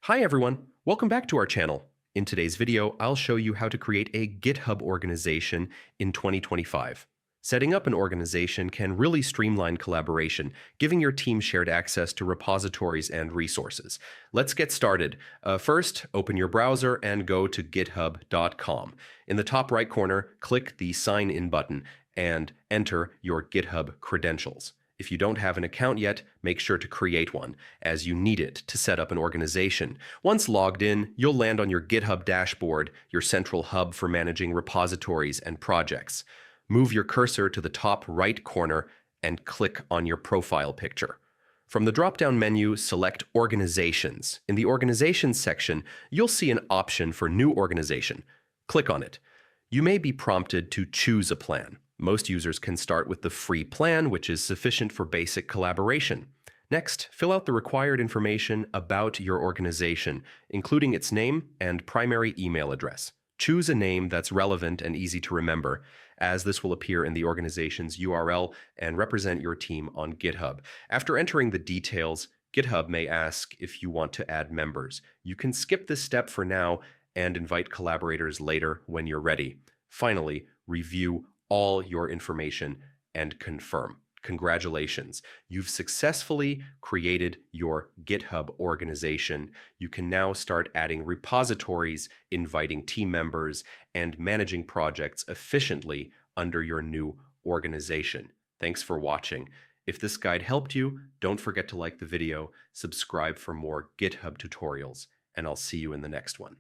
Hi everyone, welcome back to our channel. In today's video, I'll show you how to create a GitHub organization in 2025. Setting up an organization can really streamline collaboration, giving your team shared access to repositories and resources. Let's get started. First, open your browser and go to github.com. In the top right corner, click the Sign In button and enter your GitHub credentials. If you don't have an account yet, make sure to create one, as you need it to set up an organization. Once logged in, you'll land on your GitHub dashboard, your central hub for managing repositories and projects. Move your cursor to the top right corner and click on your profile picture. From the drop-down menu, select Organizations. In the Organizations section, you'll see an option for New Organization. Click on it. You may be prompted to choose a plan. Most users can start with the free plan, which is sufficient for basic collaboration. Next, fill out the required information about your organization, including its name and primary email address. Choose a name that's relevant and easy to remember, as this will appear in the organization's URL and represent your team on GitHub. After entering the details, GitHub may ask if you want to add members. You can skip this step for now and invite collaborators later when you're ready. Finally, review all your information and confirm. Congratulations, you've successfully created your GitHub organization. You can now start adding repositories, inviting team members, and managing projects efficiently under your new organization. Thanks for watching. If this guide helped you, don't forget to like the video, subscribe for more GitHub tutorials, and I'll see you in the next one.